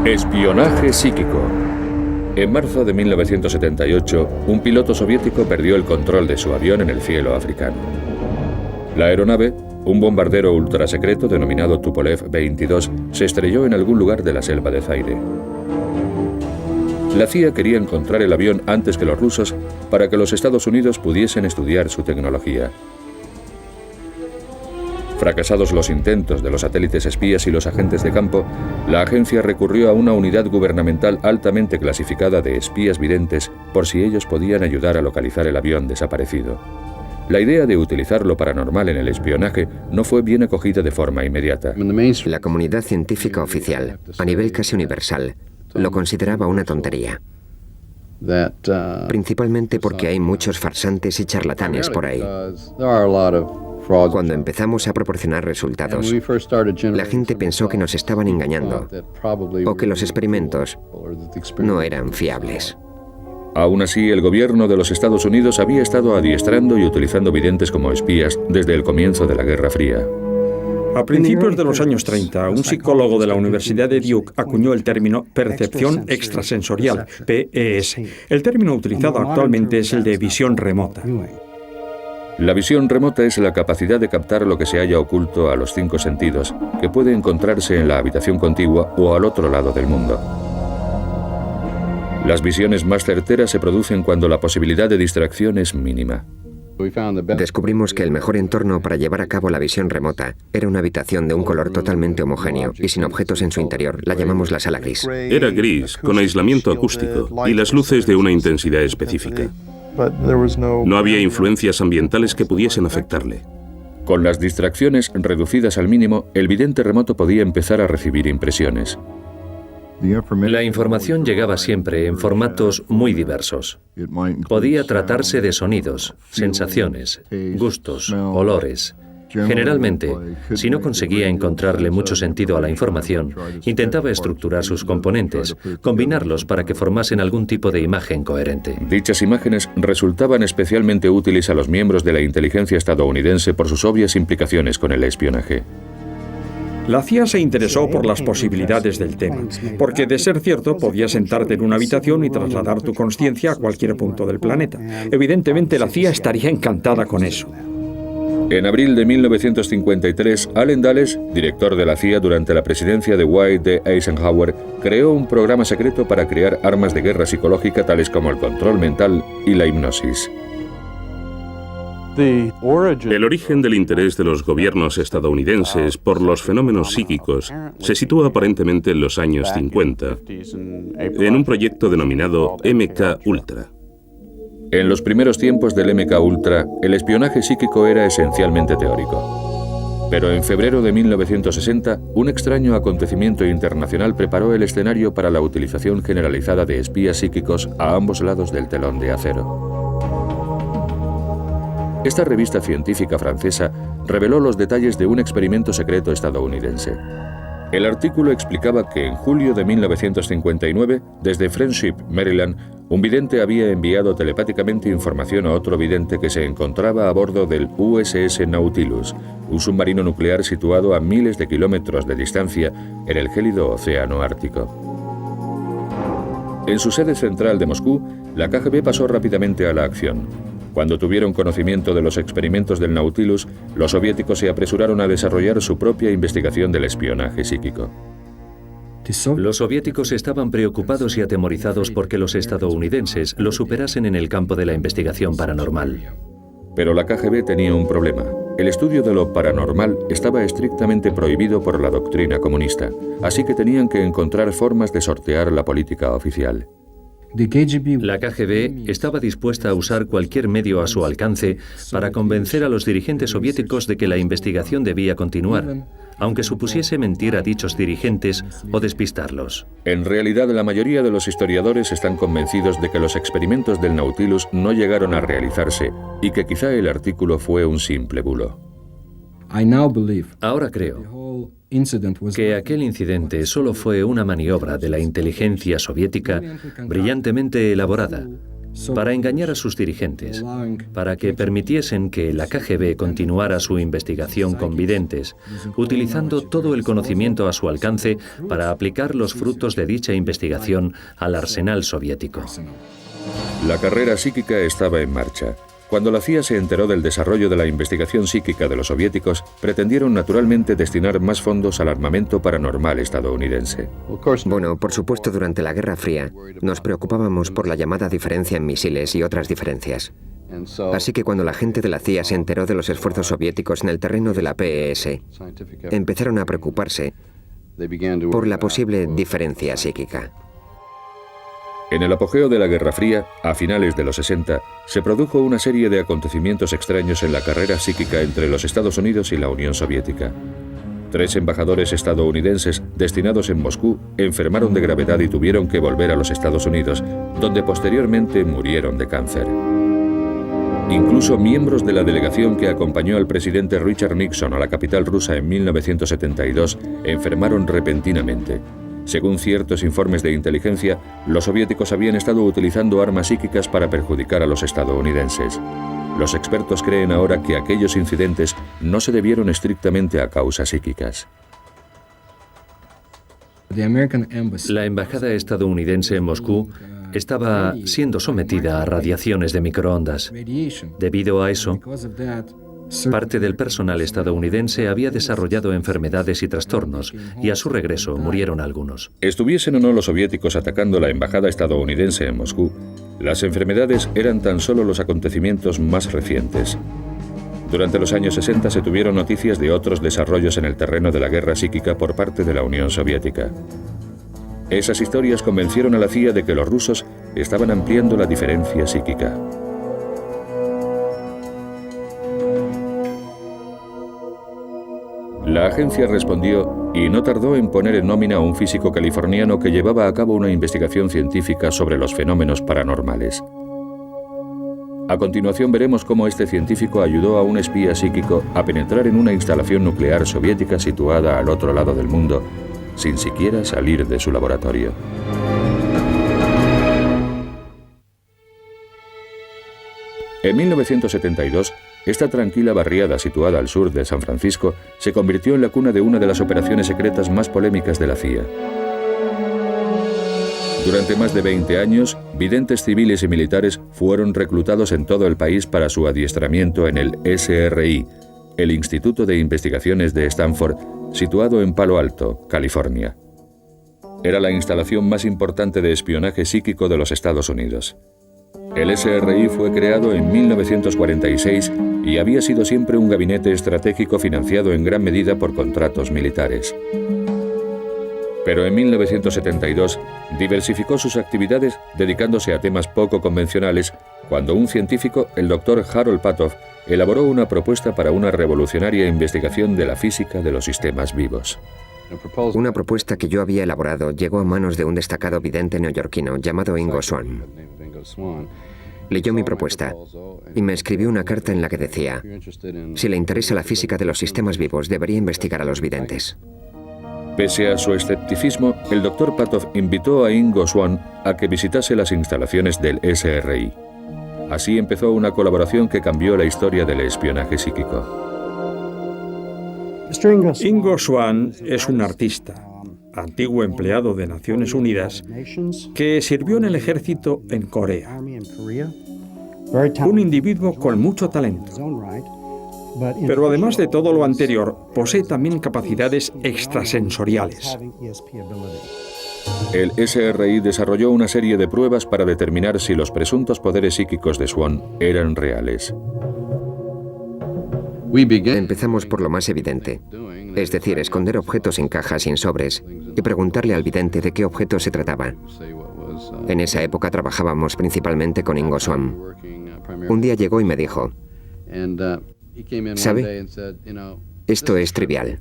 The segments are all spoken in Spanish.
Espionaje psíquico. En marzo de 1978, un piloto soviético perdió el control de su avión en el cielo africano. La aeronave, un bombardero ultrasecreto denominado Tupolev 22, se estrelló en algún lugar de la selva de Zaire. La CIA quería encontrar el avión antes que los rusos para que los Estados Unidos pudiesen estudiar su tecnología. Fracasados los intentos de los satélites espías y los agentes de campo, la agencia recurrió a una unidad gubernamental altamente clasificada de espías videntes por si ellos podían ayudar a localizar el avión desaparecido. La idea de utilizar lo paranormal en el espionaje no fue bien acogida de forma inmediata. La comunidad científica oficial, a nivel casi universal, lo consideraba una tontería. Principalmente porque hay muchos farsantes y charlatanes por ahí. Cuando empezamos a proporcionar resultados, la gente pensó que nos estaban engañando o que los experimentos no eran fiables. Aún así, el gobierno de los Estados Unidos había estado adiestrando y utilizando videntes como espías desde el comienzo de la Guerra Fría. A principios de los años 30, un psicólogo de la Universidad de Duke acuñó el término percepción extrasensorial, PES. El término utilizado actualmente es el de visión remota. La visión remota es la capacidad de captar lo que se halla oculto a los 5 sentidos, que puede encontrarse en la habitación contigua o al otro lado del mundo. Las visiones más certeras se producen cuando la posibilidad de distracción es mínima. Descubrimos que el mejor entorno para llevar a cabo la visión remota era una habitación de un color totalmente homogéneo y sin objetos en su interior. La llamamos la sala gris. Era gris, con aislamiento acústico y las luces de una intensidad específica. No había influencias ambientales que pudiesen afectarle. Con las distracciones reducidas al mínimo, el vidente remoto podía empezar a recibir impresiones. La información llegaba siempre en formatos muy diversos. Podía tratarse de sonidos, sensaciones, gustos, olores. Generalmente, si no conseguía encontrarle mucho sentido a la información, intentaba estructurar sus componentes, combinarlos para que formasen algún tipo de imagen coherente. Dichas imágenes resultaban especialmente útiles a los miembros de la inteligencia estadounidense por sus obvias implicaciones con el espionaje. La CIA se interesó por las posibilidades del tema, porque de ser cierto podías sentarte en una habitación y trasladar tu consciencia a cualquier punto del planeta. Evidentemente la CIA estaría encantada con eso. En abril de 1953, Allen Dulles, director de la CIA durante la presidencia de Dwight D. Eisenhower, creó un programa secreto para crear armas de guerra psicológica tales como el control mental y la hipnosis. El origen del interés de los gobiernos estadounidenses por los fenómenos psíquicos se sitúa aparentemente en los años 50, en un proyecto denominado MK Ultra. En los primeros tiempos del MK Ultra, el espionaje psíquico era esencialmente teórico. Pero en febrero de 1960, un extraño acontecimiento internacional preparó el escenario para la utilización generalizada de espías psíquicos a ambos lados del telón de acero. Esta revista científica francesa reveló los detalles de un experimento secreto estadounidense. El artículo explicaba que en julio de 1959, desde Friendship, Maryland, un vidente había enviado telepáticamente información a otro vidente que se encontraba a bordo del USS Nautilus, un submarino nuclear situado a miles de kilómetros de distancia en el gélido océano Ártico. En su sede central de Moscú, la KGB pasó rápidamente a la acción. Cuando tuvieron conocimiento de los experimentos del Nautilus, los soviéticos se apresuraron a desarrollar su propia investigación del espionaje psíquico. Los soviéticos estaban preocupados y atemorizados porque los estadounidenses lo superasen en el campo de la investigación paranormal. Pero la KGB tenía un problema. El estudio de lo paranormal estaba estrictamente prohibido por la doctrina comunista, así que tenían que encontrar formas de sortear la política oficial. La KGB estaba dispuesta a usar cualquier medio a su alcance para convencer a los dirigentes soviéticos de que la investigación debía continuar, aunque supusiese mentir a dichos dirigentes o despistarlos. En realidad, la mayoría de los historiadores están convencidos de que los experimentos del Nautilus no llegaron a realizarse y que quizá el artículo fue un simple bulo. Ahora creo que aquel incidente solo fue una maniobra de la inteligencia soviética brillantemente elaborada, para engañar a sus dirigentes, para que permitiesen que la KGB continuara su investigación con videntes, utilizando todo el conocimiento a su alcance para aplicar los frutos de dicha investigación al arsenal soviético. La carrera psíquica estaba en marcha. Cuando la CIA se enteró del desarrollo de la investigación psíquica de los soviéticos, pretendieron naturalmente destinar más fondos al armamento paranormal estadounidense. Bueno, por supuesto, durante la Guerra Fría nos preocupábamos por la llamada diferencia en misiles y otras diferencias. Así que cuando la gente de la CIA se enteró de los esfuerzos soviéticos en el terreno de la PES, empezaron a preocuparse por la posible diferencia psíquica. En el apogeo de la Guerra Fría, a finales de los 60, se produjo una serie de acontecimientos extraños en la carrera psíquica entre los Estados Unidos y la Unión Soviética. 3 embajadores estadounidenses destinados en Moscú enfermaron de gravedad y tuvieron que volver a los Estados Unidos, donde posteriormente murieron de cáncer. Incluso miembros de la delegación que acompañó al presidente Richard Nixon a la capital rusa en 1972 enfermaron repentinamente. Según ciertos informes de inteligencia, los soviéticos habían estado utilizando armas psíquicas para perjudicar a los estadounidenses. Los expertos creen ahora que aquellos incidentes no se debieron estrictamente a causas psíquicas. La embajada estadounidense en Moscú estaba siendo sometida a radiaciones de microondas. Debido a eso, parte del personal estadounidense había desarrollado enfermedades y trastornos, y a su regreso murieron algunos. Estuviesen o no los soviéticos atacando la embajada estadounidense en Moscú, las enfermedades eran tan solo los acontecimientos más recientes. Durante los años 60 se tuvieron noticias de otros desarrollos en el terreno de la guerra psíquica por parte de la Unión Soviética. Esas historias convencieron a la CIA de que los rusos estaban ampliando la diferencia psíquica. La agencia respondió y no tardó en poner en nómina a un físico californiano que llevaba a cabo una investigación científica sobre los fenómenos paranormales. A continuación veremos cómo este científico ayudó a un espía psíquico a penetrar en una instalación nuclear soviética situada al otro lado del mundo, sin siquiera salir de su laboratorio. En 1972, esta tranquila barriada situada al sur de San Francisco se convirtió en la cuna de una de las operaciones secretas más polémicas de la CIA. Durante más de 20 años, videntes civiles y militares fueron reclutados en todo el país para su adiestramiento en el SRI, el Instituto de Investigaciones de Stanford, situado en Palo Alto, California. Era la instalación más importante de espionaje psíquico de los Estados Unidos. El SRI fue creado en 1946 y había sido siempre un gabinete estratégico financiado en gran medida por contratos militares. Pero en 1972 diversificó sus actividades dedicándose a temas poco convencionales cuando un científico, el Dr. Harold Patoff, elaboró una propuesta para una revolucionaria investigación de la física de los sistemas vivos. Una propuesta que yo había elaborado llegó a manos de un destacado vidente neoyorquino llamado Ingo Swann. Leyó mi propuesta y me escribió una carta en la que decía: si le interesa la física de los sistemas vivos, debería investigar a los videntes. Pese a su escepticismo, el Dr. Patoff invitó a Ingo Swann a que visitase las instalaciones del SRI. Así empezó una colaboración que cambió la historia del espionaje psíquico. Ingo Swann es un artista, antiguo empleado de Naciones Unidas, que sirvió en el ejército en Corea. Un individuo con mucho talento. Pero además de todo lo anterior, posee también capacidades extrasensoriales. El SRI desarrolló una serie de pruebas para determinar si los presuntos poderes psíquicos de Swann eran reales. Empezamos por lo más evidente, es decir, esconder objetos en cajas y en sobres y preguntarle al vidente de qué objeto se trataba. En esa época trabajábamos principalmente con Ingo Swann. Un día llegó y me dijo: ¿sabe? Esto es trivial.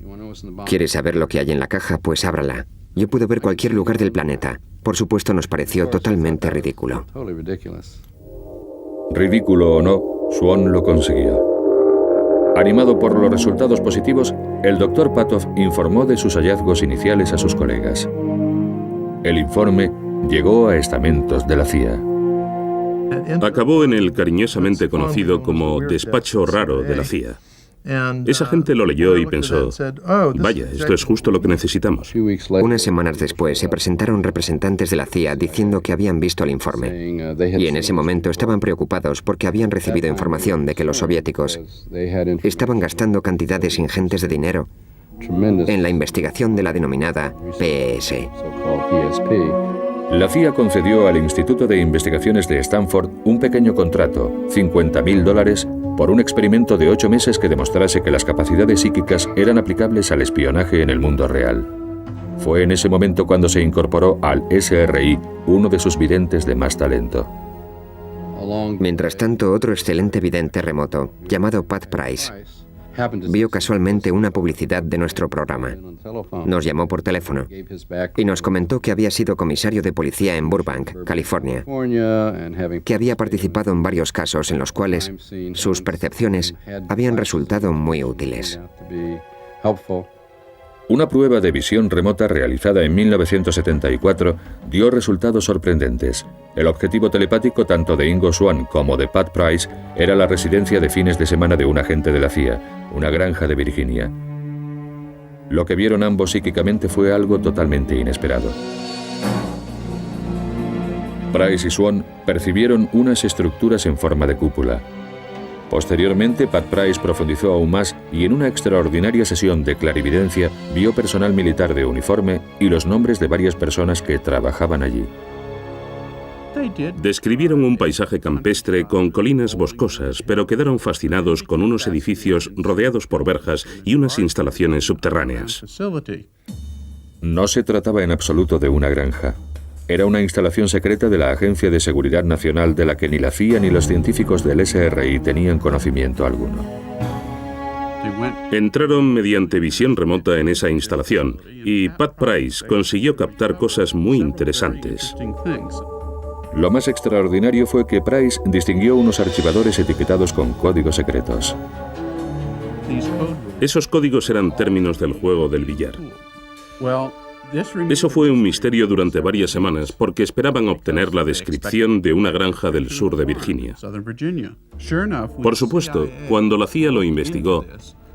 ¿Quiere saber lo que hay en la caja? Pues ábrala. Yo pude ver cualquier lugar del planeta. Por supuesto, nos pareció totalmente ridículo. Ridículo o no, Swann lo consiguió. Animado por los resultados positivos, el Dr. Patoff informó de sus hallazgos iniciales a sus colegas. El informe llegó a estamentos de la CIA. Acabó en el cariñosamente conocido como despacho raro de la CIA. Esa gente lo leyó y pensó, vaya, esto es justo lo que necesitamos. Unas semanas después se presentaron representantes de la CIA diciendo que habían visto el informe. Y en ese momento estaban preocupados porque habían recibido información de que los soviéticos estaban gastando cantidades ingentes de dinero en la investigación de la denominada PES. La CIA concedió al Instituto de Investigaciones de Stanford un pequeño contrato, $50.000, por un experimento de 8 meses que demostrase que las capacidades psíquicas eran aplicables al espionaje en el mundo real. Fue en ese momento cuando se incorporó al SRI uno de sus videntes de más talento. Mientras tanto, otro excelente vidente remoto, llamado Pat Price, vio casualmente una publicidad de nuestro programa. Nos llamó por teléfono y nos comentó que había sido comisario de policía en Burbank, California, que había participado en varios casos en los cuales sus percepciones habían resultado muy útiles. Una prueba de visión remota realizada en 1974 dio resultados sorprendentes. El objetivo telepático tanto de Ingo Swann como de Pat Price era la residencia de fines de semana de un agente de la CIA, una granja de Virginia. Lo que vieron ambos psíquicamente fue algo totalmente inesperado. Price y Swann percibieron unas estructuras en forma de cúpula. Posteriormente, Pat Price profundizó aún más y en una extraordinaria sesión de clarividencia vio personal militar de uniforme y los nombres de varias personas que trabajaban allí. Describieron un paisaje campestre con colinas boscosas, pero quedaron fascinados con unos edificios rodeados por verjas y unas instalaciones subterráneas. No se trataba en absoluto de una granja. Era una instalación secreta de la Agencia de Seguridad Nacional de la que ni la CIA ni los científicos del SRI tenían conocimiento alguno. Entraron mediante visión remota en esa instalación y Pat Price consiguió captar cosas muy interesantes. Lo más extraordinario fue que Price distinguió unos archivadores etiquetados con códigos secretos. Esos códigos eran términos del juego del billar. Eso fue un misterio durante varias semanas porque esperaban obtener la descripción de una granja del sur de Virginia. Por supuesto, cuando la CIA lo investigó,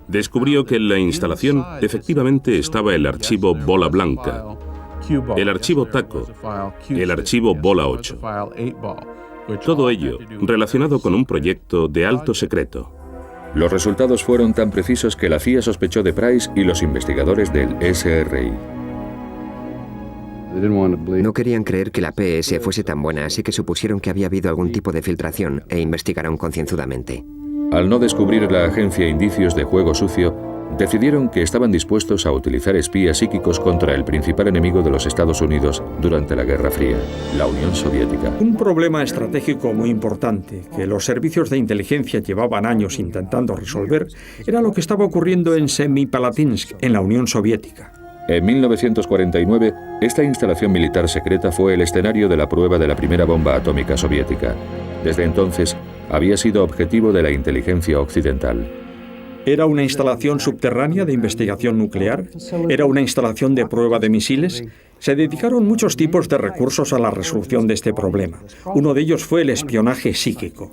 descubrió que en la instalación efectivamente estaba el archivo Bola Blanca, el archivo Taco, el archivo Bola 8. Todo ello relacionado con un proyecto de alto secreto. Los resultados fueron tan precisos que la CIA sospechó de Price y los investigadores del SRI. No querían creer que la PES fuese tan buena, así que supusieron que había habido algún tipo de filtración e investigaron concienzudamente. Al no descubrir la agencia indicios de juego sucio, decidieron que estaban dispuestos a utilizar espías psíquicos contra el principal enemigo de los Estados Unidos durante la Guerra Fría, la Unión Soviética. Un problema estratégico muy importante que los servicios de inteligencia llevaban años intentando resolver era lo que estaba ocurriendo en Semipalatinsk, en la Unión Soviética. En 1949, esta instalación militar secreta fue el escenario de la prueba de la primera bomba atómica soviética. Desde entonces, había sido objetivo de la inteligencia occidental. ¿Era una instalación subterránea de investigación nuclear? ¿Era una instalación de prueba de misiles? Se dedicaron muchos tipos de recursos a la resolución de este problema. Uno de ellos fue el espionaje psíquico.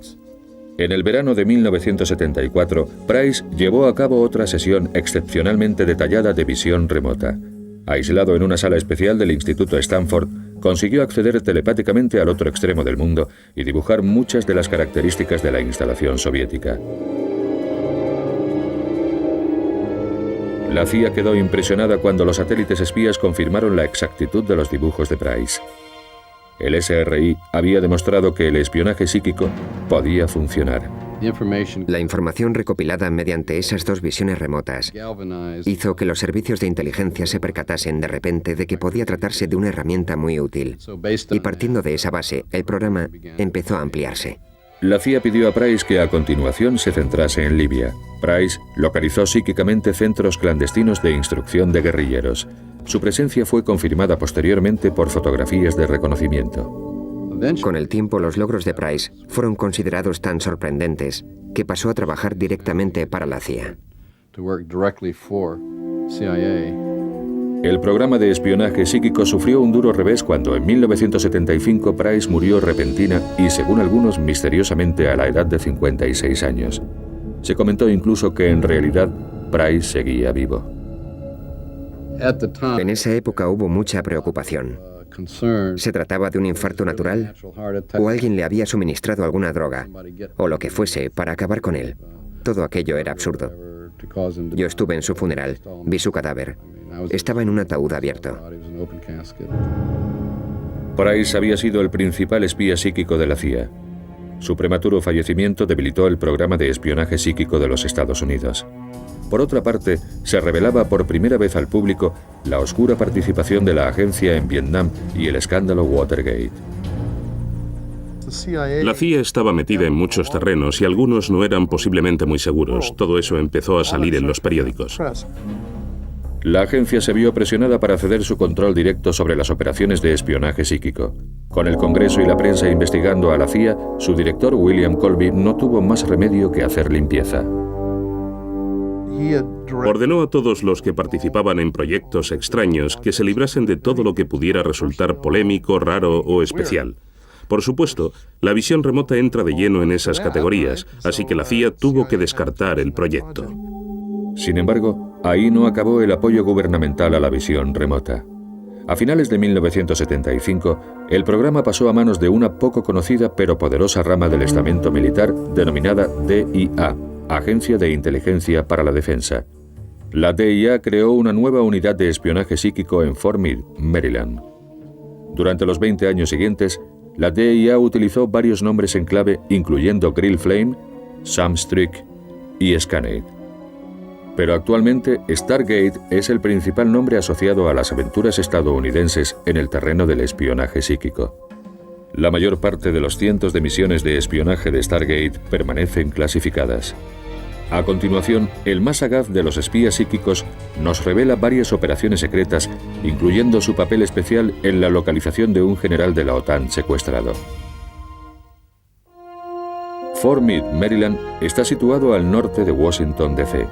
En el verano de 1974, Price llevó a cabo otra sesión excepcionalmente detallada de visión remota. Aislado en una sala especial del Instituto Stanford, consiguió acceder telepáticamente al otro extremo del mundo y dibujar muchas de las características de la instalación soviética. La CIA quedó impresionada cuando los satélites espías confirmaron la exactitud de los dibujos de Price. El SRI había demostrado que el espionaje psíquico podía funcionar. La información recopilada mediante esas dos visiones remotas hizo que los servicios de inteligencia se percatasen de repente de que podía tratarse de una herramienta muy útil. Y partiendo de esa base, el programa empezó a ampliarse. La CIA pidió a Price que a continuación se centrase en Libia. Price localizó psíquicamente centros clandestinos de instrucción de guerrilleros. Su presencia fue confirmada posteriormente por fotografías de reconocimiento. Con el tiempo, los logros de Price fueron considerados tan sorprendentes que pasó a trabajar directamente para la CIA. El programa de espionaje psíquico sufrió un duro revés cuando en 1975 Price murió repentina y, según algunos, misteriosamente a la edad de 56 años. Se comentó incluso que en realidad Price seguía vivo. En esa época hubo mucha preocupación. ¿Se trataba de un infarto natural? ¿O alguien le había suministrado alguna droga? O lo que fuese para acabar con él. Todo aquello era absurdo. Yo estuve en su funeral, vi su cadáver. Estaba en un ataúd abierto. Price había sido el principal espía psíquico de la CIA. Su prematuro fallecimiento debilitó el programa de espionaje psíquico de los Estados Unidos. Por otra parte, se revelaba por primera vez al público la oscura participación de la agencia en Vietnam y el escándalo Watergate. La CIA estaba metida en muchos terrenos y algunos no eran posiblemente muy seguros. Todo eso empezó a salir en los periódicos. La agencia se vio presionada para ceder su control directo sobre las operaciones de espionaje psíquico. Con el Congreso y la prensa investigando a la CIA, su director, William Colby, no tuvo más remedio que hacer limpieza. Ordenó a todos los que participaban en proyectos extraños que se librasen de todo lo que pudiera resultar polémico, raro o especial. Por supuesto, la visión remota entra de lleno en esas categorías, así que la CIA tuvo que descartar el proyecto. Sin embargo, ahí no acabó el apoyo gubernamental a la visión remota. A finales de 1975, el programa pasó a manos de una poco conocida pero poderosa rama del estamento militar denominada DIA, Agencia de Inteligencia para la Defensa. La DIA creó una nueva unidad de espionaje psíquico en Fort Meade, Maryland. Durante los 20 años siguientes, la DIA utilizó varios nombres en clave, incluyendo Grill Flame, Sam Strick y Scanate. Pero actualmente Stargate es el principal nombre asociado a las aventuras estadounidenses en el terreno del espionaje psíquico. La mayor parte de los cientos de misiones de espionaje de Stargate permanecen clasificadas. A continuación, el más sagaz de los espías psíquicos nos revela varias operaciones secretas, incluyendo su papel especial en la localización de un general de la OTAN secuestrado. Fort Meade, Maryland, está situado al norte de Washington, D.C.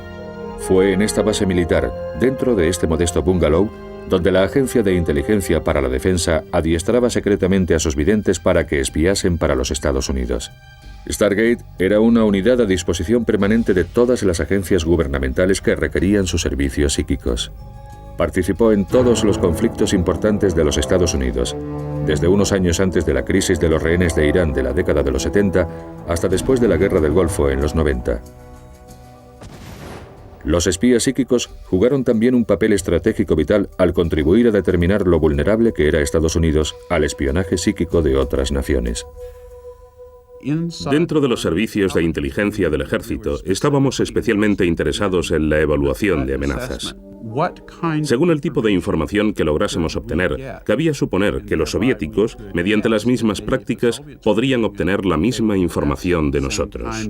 Fue en esta base militar, dentro de este modesto bungalow, donde la Agencia de Inteligencia para la Defensa adiestraba secretamente a sus videntes para que espiasen para los Estados Unidos. Stargate era una unidad a disposición permanente de todas las agencias gubernamentales que requerían sus servicios psíquicos. Participó en todos los conflictos importantes de los Estados Unidos, desde unos años antes de la crisis de los rehenes de Irán de la década de los 70 hasta después de la Guerra del Golfo en los 90. Los espías psíquicos jugaron también un papel estratégico vital al contribuir a determinar lo vulnerable que era Estados Unidos al espionaje psíquico de otras naciones. Dentro de los servicios de inteligencia del ejército, estábamos especialmente interesados en la evaluación de amenazas. Según el tipo de información que lográsemos obtener, cabía suponer que los soviéticos, mediante las mismas prácticas, podrían obtener la misma información de nosotros.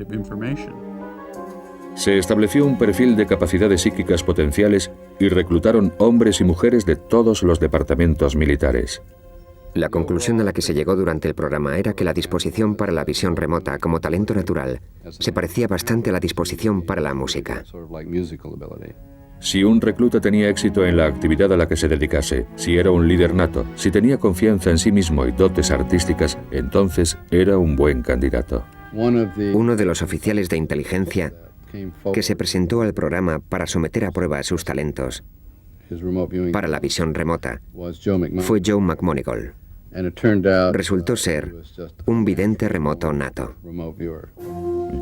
Se estableció un perfil de capacidades psíquicas potenciales y reclutaron hombres y mujeres de todos los departamentos militares. La conclusión a la que se llegó durante el programa era que la disposición para la visión remota como talento natural se parecía bastante a la disposición para la música. Si un recluta tenía éxito en la actividad a la que se dedicase, si era un líder nato, si tenía confianza en sí mismo y dotes artísticas, entonces era un buen candidato. Uno de los oficiales de inteligencia que se presentó al programa para someter a prueba sus talentos para la visión remota fue Joe McMoneagle. Resultó ser un vidente remoto nato.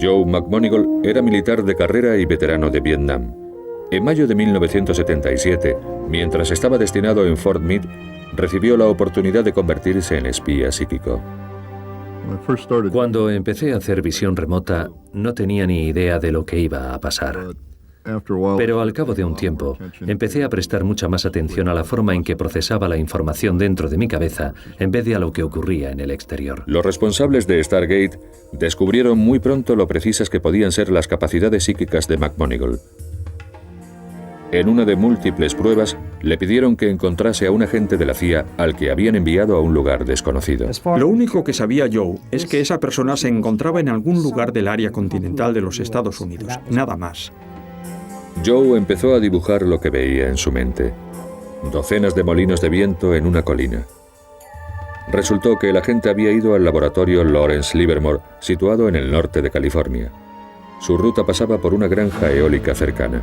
Joe McMoneagle era militar de carrera y veterano de Vietnam. En mayo de 1977, mientras estaba destinado en Fort Meade, recibió la oportunidad de convertirse en espía psíquico. Cuando empecé a hacer visión remota, no tenía ni idea de lo que iba a pasar. Pero al cabo de un tiempo, empecé a prestar mucha más atención a la forma en que procesaba la información dentro de mi cabeza en vez de a lo que ocurría en el exterior. Los responsables de Stargate descubrieron muy pronto lo precisas que podían ser las capacidades psíquicas de McMoneagle. En una de múltiples pruebas, le pidieron que encontrase a un agente de la CIA al que habían enviado a un lugar desconocido. Lo único que sabía Joe es que esa persona se encontraba en algún lugar del área continental de los Estados Unidos, nada más. Joe empezó a dibujar lo que veía en su mente. docenas de molinos de viento en una colina. Resultó que el agente había ido al laboratorio Lawrence Livermore, situado en el norte de California. Su ruta pasaba por una granja eólica cercana.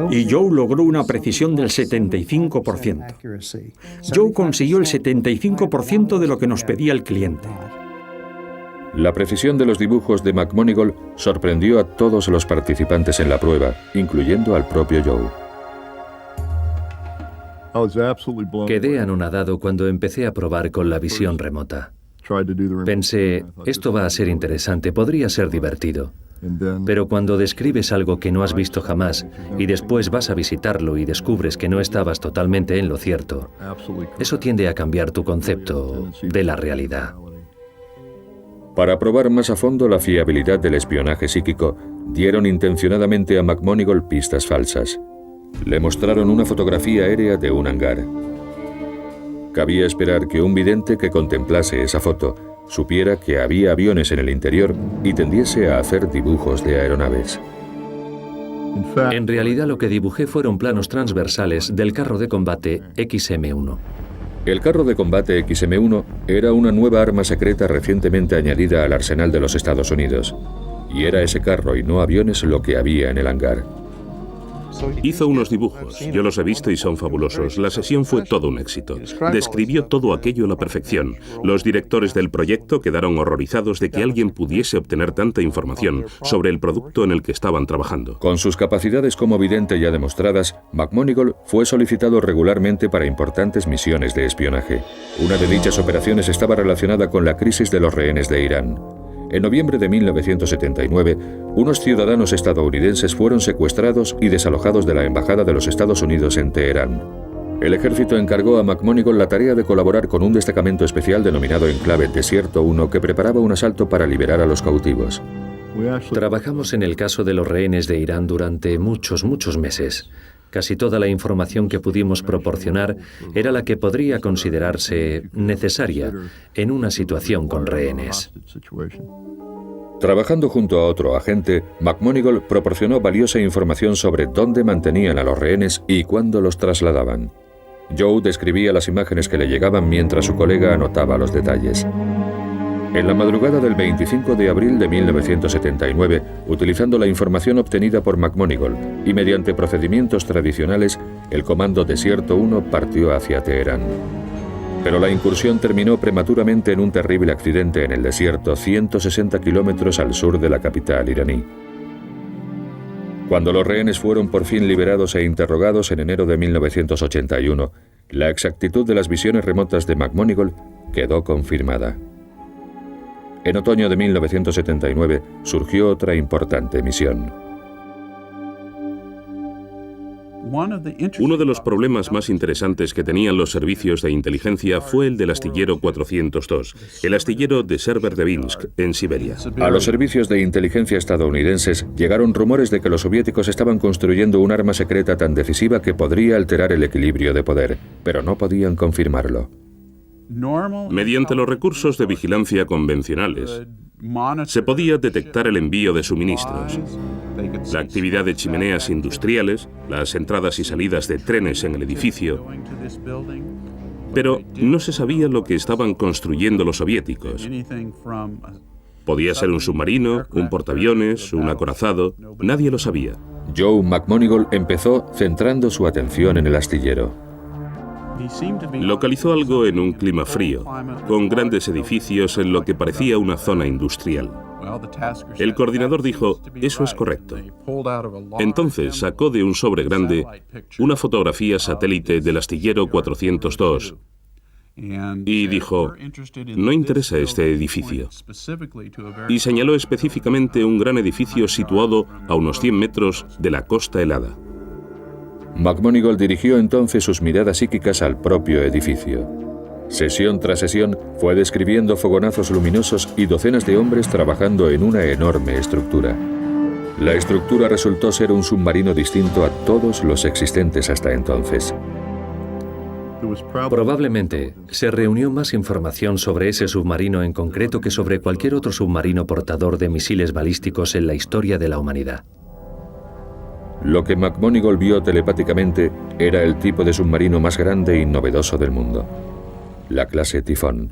Y Joe logró una precisión del 75%. Joe consiguió el 75% de lo que nos pedía el cliente. La precisión de los dibujos de McMonigle sorprendió a todos los participantes en la prueba, incluyendo al propio Joe. Quedé anonadado cuando empecé a probar con la visión remota. Pensé, esto va a ser interesante, podría ser divertido. Pero cuando describes algo que no has visto jamás y después vas a visitarlo y descubres que no estabas totalmente en lo cierto, eso tiende a cambiar tu concepto de la realidad. Para probar más a fondo la fiabilidad del espionaje psíquico, dieron intencionadamente a McMonigle pistas falsas. Le mostraron una fotografía aérea de un hangar. Cabía esperar que un vidente que contemplase esa foto supiera que había aviones en el interior y tendiese a hacer dibujos de aeronaves. En realidad lo que dibujé fueron planos transversales del carro de combate XM-1. El carro de combate XM-1 era una nueva arma secreta recientemente añadida al arsenal de los Estados Unidos. Y era ese carro y no aviones lo que había en el hangar. Hizo unos dibujos, yo los he visto y son fabulosos. La sesión fue todo un éxito. Describió todo aquello a la perfección. Los directores del proyecto quedaron horrorizados de que alguien pudiese obtener tanta información sobre el producto en el que estaban trabajando. Con sus capacidades como vidente ya demostradas, McMonigle fue solicitado regularmente para importantes misiones de espionaje. Una de dichas operaciones estaba relacionada con la crisis de los rehenes de Irán. En noviembre de 1979, unos ciudadanos estadounidenses fueron secuestrados y desalojados de la Embajada de los Estados Unidos en Teherán. El ejército encargó a McMonigle la tarea de colaborar con un destacamento especial denominado Enclave Desierto 1 que preparaba un asalto para liberar a los cautivos. Trabajamos en el caso de los rehenes de Irán durante muchos meses. Casi toda la información que pudimos proporcionar era la que podría considerarse necesaria en una situación con rehenes. Trabajando junto a otro agente, McMonigle proporcionó valiosa información sobre dónde mantenían a los rehenes y cuándo los trasladaban. Joe describía las imágenes que le llegaban mientras su colega anotaba los detalles. En la madrugada del 25 de abril de 1979, utilizando la información obtenida por McMonigle y mediante procedimientos tradicionales, el Comando Desierto 1 partió hacia Teherán. Pero la incursión terminó prematuramente en un terrible accidente en el desierto, 160 kilómetros al sur de la capital iraní. Cuando los rehenes fueron por fin liberados e interrogados en enero de 1981, la exactitud de las visiones remotas de McMonigle quedó confirmada. En otoño de 1979 surgió otra importante misión. Uno de los problemas más interesantes que tenían los servicios de inteligencia fue el del astillero 402, el astillero de Severodvinsk, en Siberia. A los servicios de inteligencia estadounidenses llegaron rumores de que los soviéticos estaban construyendo un arma secreta tan decisiva que podría alterar el equilibrio de poder, pero no podían confirmarlo. Mediante los recursos de vigilancia convencionales, se podía detectar el envío de suministros, la actividad de chimeneas industriales, las entradas y salidas de trenes en el edificio, pero no se sabía lo que estaban construyendo los soviéticos. Podía ser un submarino, un portaaviones, un acorazado, nadie lo sabía. Joe McMonigle empezó centrando su atención en el astillero. Localizó algo en un clima frío, con grandes edificios en lo que parecía una zona industrial. El coordinador dijo, eso es correcto. Entonces sacó de un sobre grande una fotografía satélite del astillero 402 y dijo, no interesa este edificio. Y señaló específicamente un gran edificio situado a unos 100 metros de la costa helada. McMonigle dirigió entonces sus miradas psíquicas al propio edificio. Sesión tras sesión fue describiendo fogonazos luminosos y docenas de hombres trabajando en una enorme estructura. La estructura resultó ser un submarino distinto a todos los existentes hasta entonces. Probablemente se reunió más información sobre ese submarino en concreto que sobre cualquier otro submarino portador de misiles balísticos en la historia de la humanidad. Lo que McMonigle vio telepáticamente era el tipo de submarino más grande y novedoso del mundo, la clase Tifón.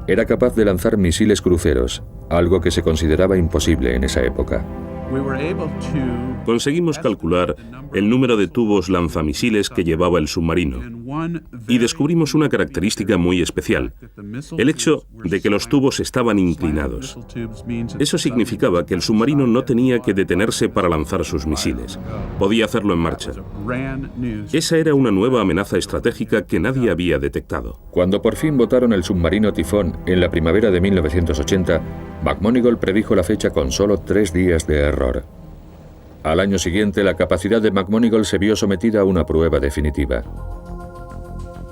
Era capaz de lanzar misiles cruceros, algo que se consideraba imposible en esa época. Conseguimos calcular el número de tubos lanzamisiles que llevaba el submarino y descubrimos una característica muy especial, el hecho de que los tubos estaban inclinados. Eso significaba que el submarino no tenía que detenerse para lanzar sus misiles, podía hacerlo en marcha. Esa era una nueva amenaza estratégica que nadie había detectado. Cuando por fin botaron el submarino Tifón en la primavera de 1980, McMonigle predijo la fecha con solo 3 días de error. Al año siguiente, la capacidad de McMonigle se vio sometida a una prueba definitiva.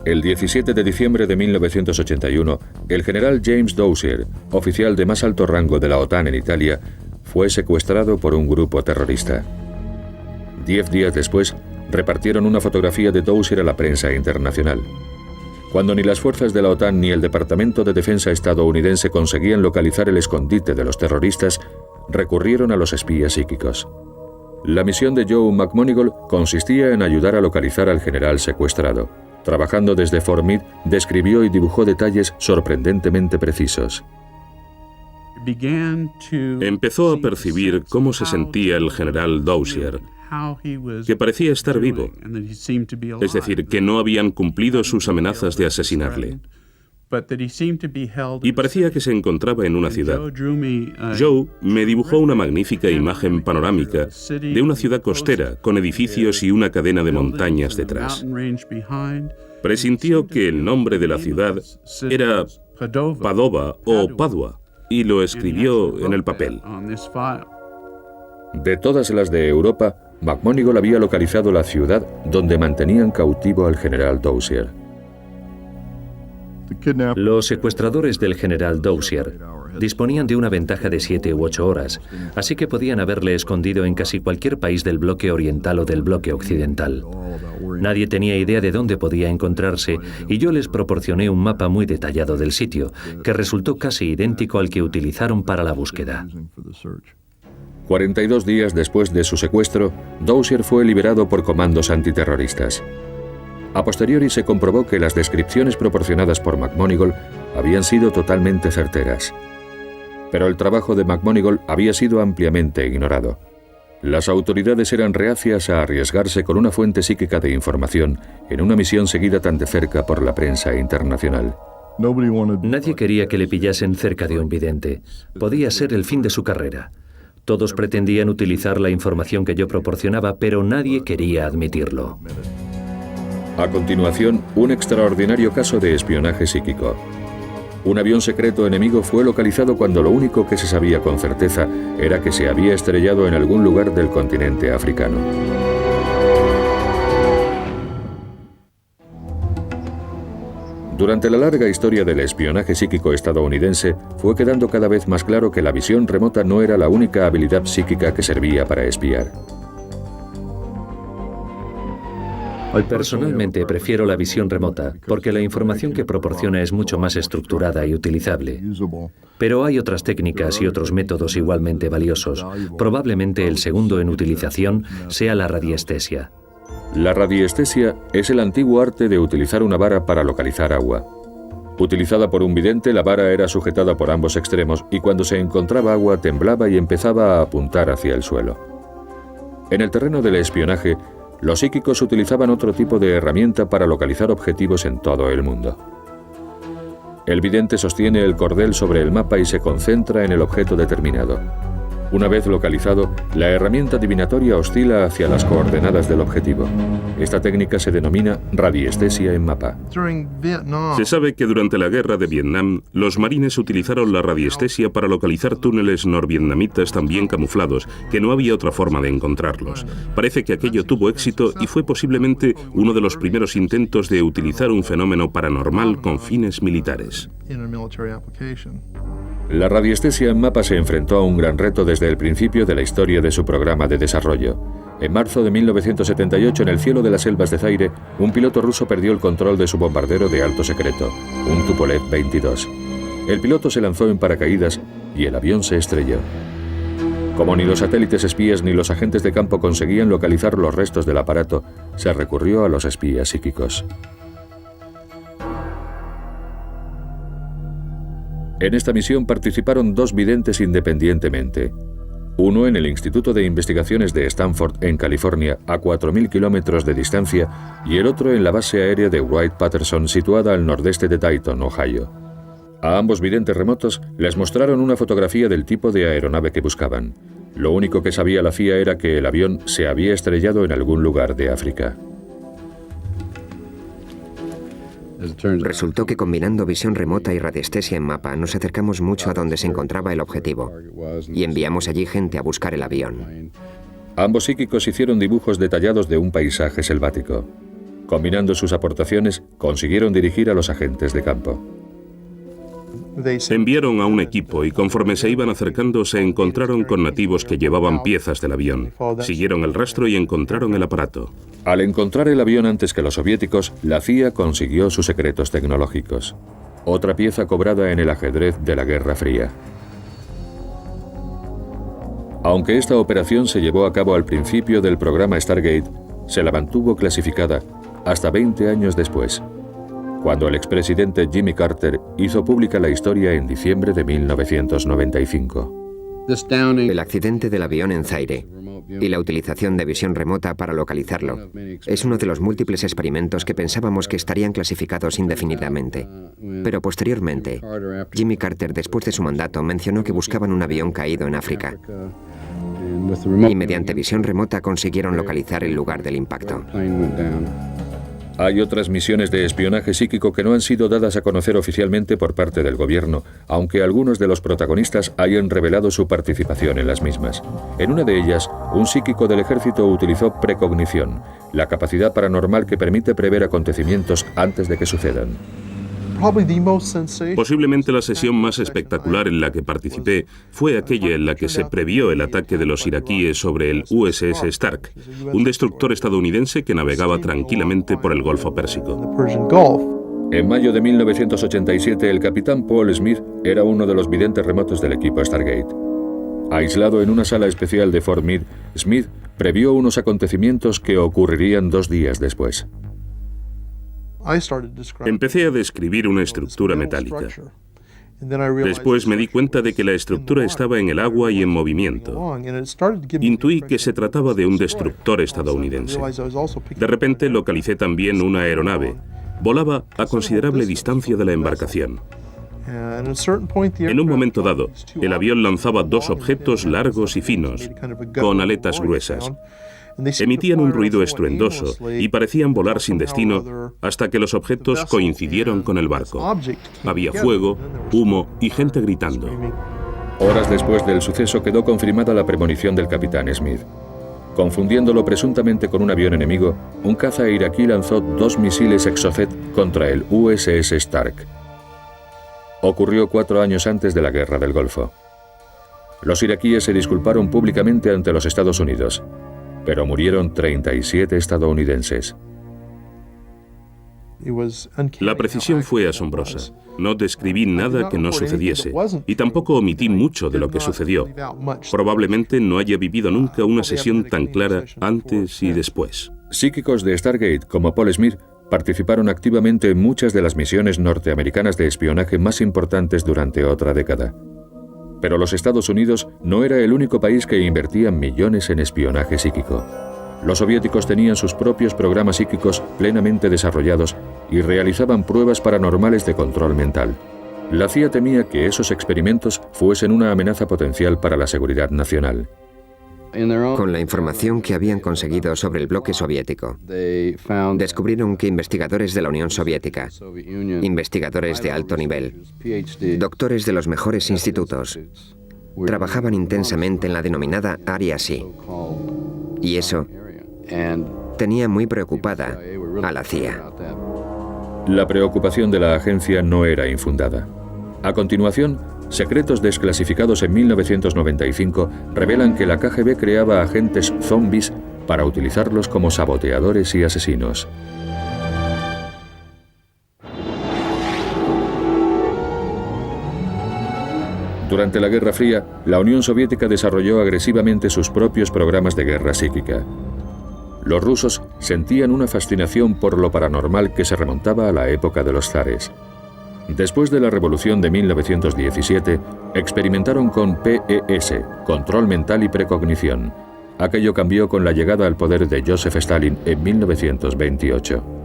El 17 de diciembre de 1981, el general James Dozier, oficial de más alto rango de la OTAN en Italia, fue secuestrado por un grupo terrorista. 10 días después, repartieron una fotografía de Dozier a la prensa internacional. Cuando ni las fuerzas de la OTAN ni el Departamento de Defensa estadounidense conseguían localizar el escondite de los terroristas, recurrieron a los espías psíquicos. La misión de Joe McMonigle consistía en ayudar a localizar al general secuestrado. Trabajando desde Fort Meade, describió y dibujó detalles sorprendentemente precisos. Empezó a percibir cómo se sentía el general Dozier, que parecía estar vivo, es decir, que no habían cumplido sus amenazas de asesinarle. Y parecía que se encontraba en una ciudad. Joe me dibujó una magnífica imagen panorámica de una ciudad costera con edificios y una cadena de montañas detrás. Presintió que el nombre de la ciudad era Padova o Padua y lo escribió en el papel. De todas las de Europa, McMonigle había localizado la ciudad donde mantenían cautivo al general Dozier. Los secuestradores del general Dozier disponían de una ventaja de 7 u 8 horas, así que podían haberle escondido en casi cualquier país del bloque oriental o del bloque occidental. Nadie tenía idea de dónde podía encontrarse y yo les proporcioné un mapa muy detallado del sitio, que resultó casi idéntico al que utilizaron para la búsqueda. 42 días después de su secuestro, Dozier fue liberado por comandos antiterroristas. A posteriori se comprobó que las descripciones proporcionadas por McMonigle habían sido totalmente certeras. Pero el trabajo de McMonigle había sido ampliamente ignorado. Las autoridades eran reacias a arriesgarse con una fuente psíquica de información en una misión seguida tan de cerca por la prensa internacional. Nadie quería que le pillasen cerca de un vidente. Podía ser el fin de su carrera. Todos pretendían utilizar la información que yo proporcionaba, pero nadie quería admitirlo. A continuación, un extraordinario caso de espionaje psíquico. Un avión secreto enemigo fue localizado cuando lo único que se sabía con certeza era que se había estrellado en algún lugar del continente africano. Durante la larga historia del espionaje psíquico estadounidense, fue quedando cada vez más claro que la visión remota no era la única habilidad psíquica que servía para espiar. Personalmente prefiero la visión remota, porque la información que proporciona es mucho más estructurada y utilizable. Pero hay otras técnicas y otros métodos igualmente valiosos. Probablemente el segundo en utilización sea la radiestesia. La radiestesia es el antiguo arte de utilizar una vara para localizar agua. Utilizada por un vidente, la vara era sujetada por ambos extremos y cuando se encontraba agua temblaba y empezaba a apuntar hacia el suelo. En el terreno del espionaje, los psíquicos utilizaban otro tipo de herramienta para localizar objetivos en todo el mundo. El vidente sostiene el cordel sobre el mapa y se concentra en el objeto determinado. Una vez localizado, la herramienta divinatoria oscila hacia las coordenadas del objetivo. Esta técnica se denomina radiestesia en mapa. Se sabe que durante la guerra de Vietnam, los marines utilizaron la radiestesia para localizar túneles norvietnamitas tan bien camuflados que no había otra forma de encontrarlos. Parece que aquello tuvo éxito y fue posiblemente uno de los primeros intentos de utilizar un fenómeno paranormal con fines militares. La radiestesia en mapa se enfrentó a un gran reto desde el principio de la historia de su programa de desarrollo. En marzo de 1978, en el cielo de las selvas de Zaire, un piloto ruso perdió el control de su bombardero de alto secreto, un Tupolev 22. El piloto se lanzó en paracaídas y el avión se estrelló. Como ni los satélites espías ni los agentes de campo conseguían localizar los restos del aparato, se recurrió a los espías psíquicos. En esta misión participaron 2 videntes independientemente. Uno en el Instituto de Investigaciones de Stanford, en California, a 4.000 kilómetros de distancia, y el otro en la base aérea de Wright-Patterson, situada al nordeste de Dayton, Ohio. A ambos videntes remotos les mostraron una fotografía del tipo de aeronave que buscaban. Lo único que sabía la CIA era que el avión se había estrellado en algún lugar de África. Resultó que combinando visión remota y radiestesia en mapa nos acercamos mucho a donde se encontraba el objetivo y enviamos allí gente a buscar el avión. Ambos psíquicos hicieron dibujos detallados de un paisaje selvático. Combinando sus aportaciones, consiguieron dirigir a los agentes de campo. Enviaron a un equipo y conforme se iban acercando se encontraron con nativos que llevaban piezas del avión. Siguieron el rastro y encontraron el aparato. Al encontrar el avión antes que los soviéticos, la CIA consiguió sus secretos tecnológicos. Otra pieza cobrada en el ajedrez de la Guerra Fría. Aunque esta operación se llevó a cabo al principio del programa Stargate, se la mantuvo clasificada hasta 20 años después, cuando el expresidente Jimmy Carter hizo pública la historia en diciembre de 1995. El accidente del avión en Zaire y la utilización de visión remota para localizarlo es uno de los múltiples experimentos que pensábamos que estarían clasificados indefinidamente. Pero posteriormente, Jimmy Carter, después de su mandato, mencionó que buscaban un avión caído en África y mediante visión remota consiguieron localizar el lugar del impacto. Hay otras misiones de espionaje psíquico que no han sido dadas a conocer oficialmente por parte del gobierno, aunque algunos de los protagonistas hayan revelado su participación en las mismas. En una de ellas, un psíquico del ejército utilizó precognición, la capacidad paranormal que permite prever acontecimientos antes de que sucedan. Posiblemente la sesión más espectacular en la que participé fue aquella en la que se previó el ataque de los iraquíes sobre el USS Stark, un destructor estadounidense que navegaba tranquilamente por el Golfo Pérsico. En mayo de 1987, el capitán Paul Smith era uno de los videntes remotos del equipo Stargate. Aislado en una sala especial de Fort Meade, Smith previó unos acontecimientos que ocurrirían 2 días después. Empecé a describir una estructura metálica. Después me di cuenta de que la estructura estaba en el agua y en movimiento. Intuí que se trataba de un destructor estadounidense. De repente localicé también una aeronave. Volaba a considerable distancia de la embarcación. En un momento dado, el avión lanzaba 2 objetos largos y finos, con aletas gruesas. Emitían un ruido estruendoso y parecían volar sin destino hasta que los objetos coincidieron con el barco. Había fuego, humo y gente gritando. Horas después del suceso quedó confirmada la premonición del capitán Smith. Confundiéndolo presuntamente con un avión enemigo, un caza iraquí lanzó 2 misiles Exocet contra el USS Stark. Ocurrió 4 años antes de la Guerra del Golfo. Los iraquíes se disculparon públicamente ante los Estados Unidos, pero murieron 37 estadounidenses. La precisión fue asombrosa. No describí nada que no sucediese y tampoco omití mucho de lo que sucedió. Probablemente no haya vivido nunca una sesión tan clara antes y después. Psíquicos de Stargate como Paul Smith participaron activamente en muchas de las misiones norteamericanas de espionaje más importantes durante otra década. Pero los Estados Unidos no era el único país que invertía millones en espionaje psíquico. Los soviéticos tenían sus propios programas psíquicos plenamente desarrollados y realizaban pruebas paranormales de control mental. La CIA temía que esos experimentos fuesen una amenaza potencial para la seguridad nacional. Con la información que habían conseguido sobre el bloque soviético, descubrieron que investigadores de la Unión Soviética, investigadores de alto nivel, doctores de los mejores institutos, trabajaban intensamente en la denominada Área Sí. Y eso tenía muy preocupada a la CIA. La preocupación de la agencia no era infundada. A continuación, secretos desclasificados en 1995 revelan que la KGB creaba agentes zombies para utilizarlos como saboteadores y asesinos. Durante la Guerra Fría, la Unión Soviética desarrolló agresivamente sus propios programas de guerra psíquica. Los rusos sentían una fascinación por lo paranormal que se remontaba a la época de los zares. Después de la Revolución de 1917, experimentaron con PES, control mental y precognición. Aquello cambió con la llegada al poder de Joseph Stalin en 1928.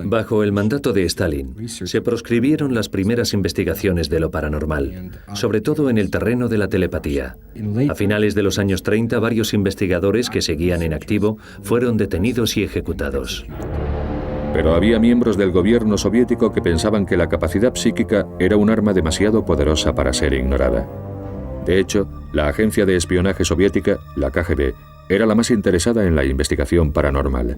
Bajo el mandato de Stalin, se proscribieron las primeras investigaciones de lo paranormal, sobre todo en el terreno de la telepatía. A finales de los años 30, varios investigadores que seguían en activo fueron detenidos y ejecutados. Pero había miembros del gobierno soviético que pensaban que la capacidad psíquica era un arma demasiado poderosa para ser ignorada. De hecho, la agencia de espionaje soviética, la KGB, era la más interesada en la investigación paranormal.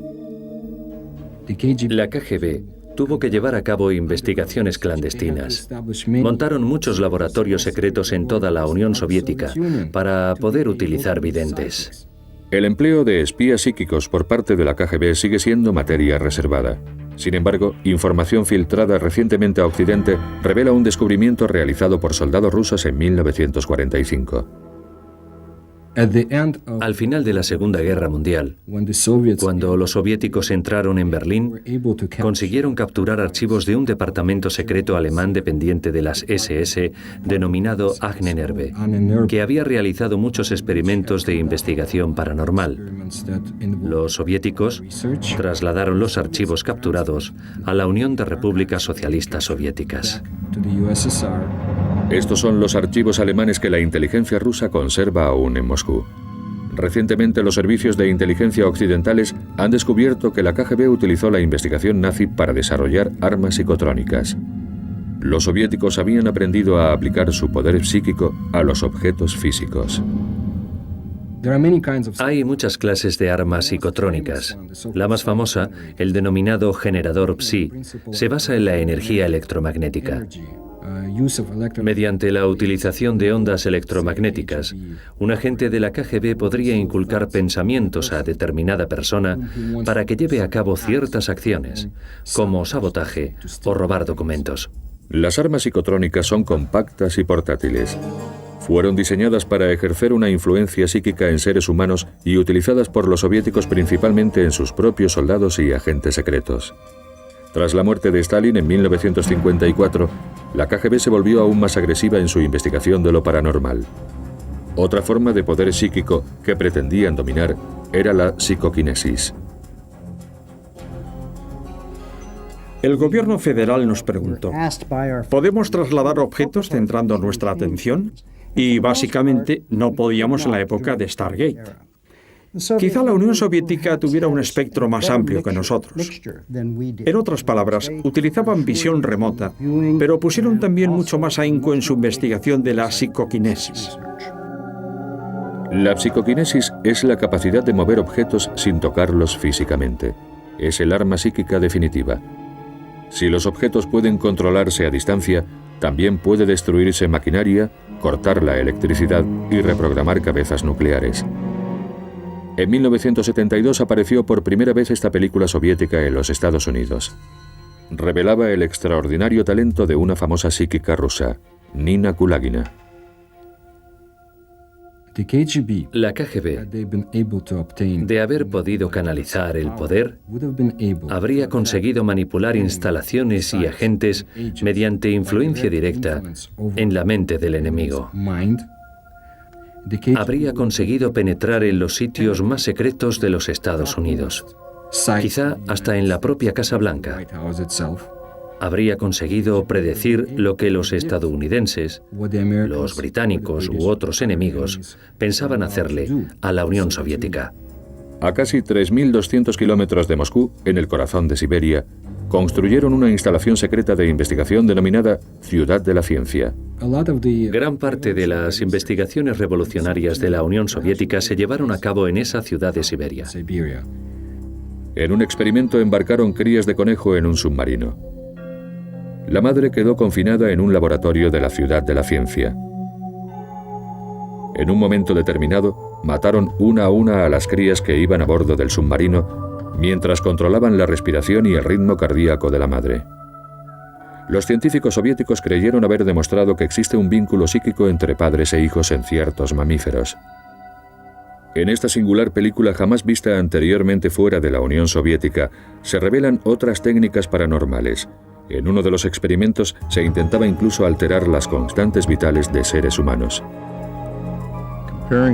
La KGB tuvo que llevar a cabo investigaciones clandestinas. Montaron muchos laboratorios secretos en toda la Unión Soviética para poder utilizar videntes. El empleo de espías psíquicos por parte de la KGB sigue siendo materia reservada. Sin embargo, información filtrada recientemente a Occidente revela un descubrimiento realizado por soldados rusos en 1945. Al final de la Segunda Guerra Mundial, cuando los soviéticos entraron en Berlín, consiguieron capturar archivos de un departamento secreto alemán dependiente de las SS denominado Ahnenerbe, que había realizado muchos experimentos de investigación paranormal. Los soviéticos trasladaron los archivos capturados a la Unión de Repúblicas Socialistas Soviéticas. Estos son los archivos alemanes que la inteligencia rusa conserva aún en Moscú. Recientemente, los servicios de inteligencia occidentales han descubierto que la KGB utilizó la investigación nazi para desarrollar armas psicotrónicas. Los soviéticos habían aprendido a aplicar su poder psíquico a los objetos físicos. Hay muchas clases de armas psicotrónicas. La más famosa, el denominado generador psi, se basa en la energía electromagnética. Mediante la utilización de ondas electromagnéticas, un agente de la KGB podría inculcar pensamientos a determinada persona para que lleve a cabo ciertas acciones, como sabotaje o robar documentos. Las armas psicotrónicas son compactas y portátiles. Fueron diseñadas para ejercer una influencia psíquica en seres humanos y utilizadas por los soviéticos principalmente en sus propios soldados y agentes secretos. Tras la muerte de Stalin en 1954, la KGB se volvió aún más agresiva en su investigación de lo paranormal. Otra forma de poder psíquico que pretendían dominar era la psicoquinesis. El gobierno federal nos preguntó, ¿podemos trasladar objetos centrando nuestra atención? Y básicamente no podíamos en la época de Stargate. Quizá la Unión Soviética tuviera un espectro más amplio que nosotros. En otras palabras, utilizaban visión remota, pero pusieron también mucho más ahínco en su investigación de la psicoquinesis. La psicoquinesis es la capacidad de mover objetos sin tocarlos físicamente. Es el arma psíquica definitiva. Si los objetos pueden controlarse a distancia, también puede destruirse maquinaria, cortar la electricidad y reprogramar cabezas nucleares. En 1972 apareció por primera vez esta película soviética en los Estados Unidos. Revelaba el extraordinario talento de una famosa psíquica rusa, Nina Kulagina. La KGB, de haber podido canalizar el poder, habría conseguido manipular instalaciones y agentes mediante influencia directa en la mente del enemigo. Habría conseguido penetrar en los sitios más secretos de los Estados Unidos, quizá hasta en la propia Casa Blanca. Habría conseguido predecir lo que los estadounidenses, los británicos u otros enemigos pensaban hacerle a la Unión Soviética. A casi 3.200 kilómetros de Moscú, en el corazón de Siberia, construyeron una instalación secreta de investigación denominada Ciudad de la Ciencia. Gran parte de las investigaciones revolucionarias de la Unión Soviética se llevaron a cabo en esa ciudad de Siberia. En un experimento embarcaron crías de conejo en un submarino. La madre quedó confinada en un laboratorio de la Ciudad de la Ciencia. En un momento determinado, mataron una a una a las crías que iban a bordo del submarino, mientras controlaban la respiración y el ritmo cardíaco de la madre. Los científicos soviéticos creyeron haber demostrado que existe un vínculo psíquico entre padres e hijos en ciertos mamíferos. En esta singular película jamás vista anteriormente fuera de la Unión Soviética, se revelan otras técnicas paranormales. En uno de los experimentos se intentaba incluso alterar las constantes vitales de seres humanos.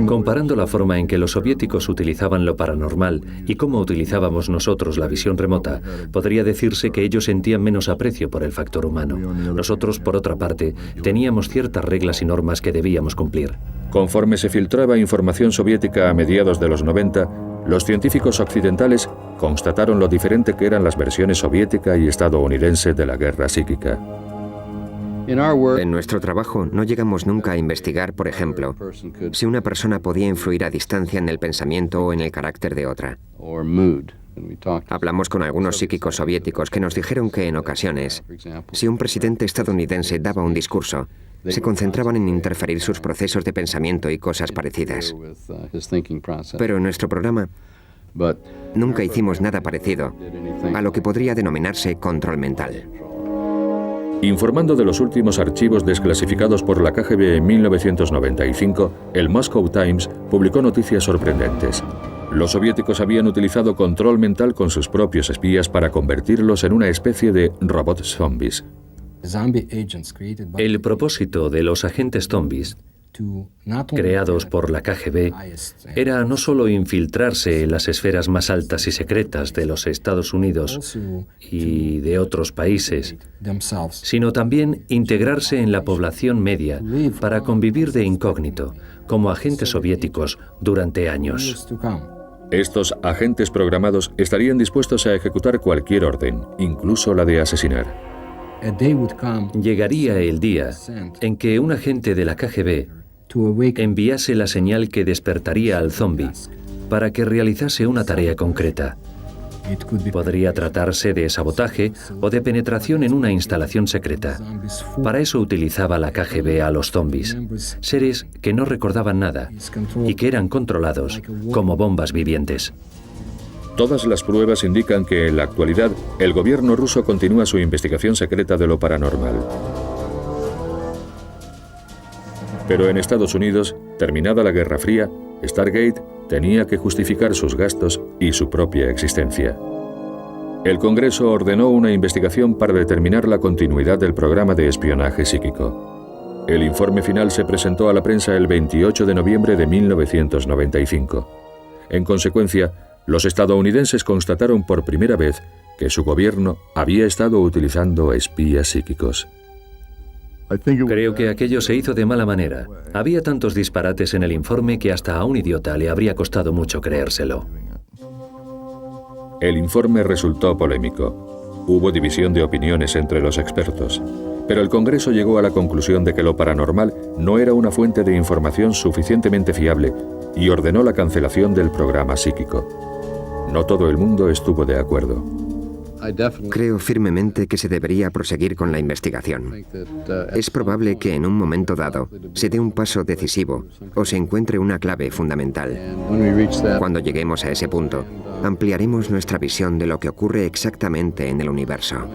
Comparando la forma en que los soviéticos utilizaban lo paranormal y cómo utilizábamos nosotros la visión remota, podría decirse que ellos sentían menos aprecio por el factor humano. Nosotros, por otra parte, teníamos ciertas reglas y normas que debíamos cumplir. Conforme se filtraba información soviética a mediados de los 90, los científicos occidentales constataron lo diferente que eran las versiones soviética y estadounidense de la guerra psíquica. En nuestro trabajo no llegamos nunca a investigar, por ejemplo, si una persona podía influir a distancia en el pensamiento o en el carácter de otra. Hablamos con algunos psíquicos soviéticos que nos dijeron que en ocasiones, si un presidente estadounidense daba un discurso, se concentraban en interferir sus procesos de pensamiento y cosas parecidas. Pero en nuestro programa nunca hicimos nada parecido a lo que podría denominarse control mental. Informando de los últimos archivos desclasificados por la KGB en 1995, el Moscow Times publicó noticias sorprendentes. Los soviéticos habían utilizado control mental con sus propios espías para convertirlos en una especie de robots zombies. El propósito de los agentes zombies, creados por la KGB, era no solo infiltrarse en las esferas más altas y secretas de los Estados Unidos y de otros países, sino también integrarse en la población media para convivir de incógnito, como agentes soviéticos, durante años. Estos agentes programados estarían dispuestos a ejecutar cualquier orden, incluso la de asesinar. Llegaría el día en que un agente de la KGB enviase la señal que despertaría al zombi para que realizase una tarea concreta. Podría tratarse de sabotaje o de penetración en una instalación secreta. Para eso utilizaba la KGB a los zombis, seres que no recordaban nada y que eran controlados como bombas vivientes. Todas las pruebas indican que en la actualidad el gobierno ruso continúa su investigación secreta de lo paranormal. Pero en Estados Unidos, terminada la Guerra Fría, Stargate tenía que justificar sus gastos y su propia existencia. El Congreso ordenó una investigación para determinar la continuidad del programa de espionaje psíquico. El informe final se presentó a la prensa el 28 de noviembre de 1995. En consecuencia, los estadounidenses constataron por primera vez que su gobierno había estado utilizando espías psíquicos. Creo que aquello se hizo de mala manera. Había tantos disparates en el informe que hasta a un idiota le habría costado mucho creérselo. El informe resultó polémico. Hubo división de opiniones entre los expertos. Pero el Congreso llegó a la conclusión de que lo paranormal no era una fuente de información suficientemente fiable y ordenó la cancelación del programa psíquico. No todo el mundo estuvo de acuerdo. Creo firmemente que se debería proseguir con la investigación. Es probable que en un momento dado se dé un paso decisivo o se encuentre una clave fundamental. Cuando lleguemos a ese punto, ampliaremos nuestra visión de lo que ocurre exactamente en el universo.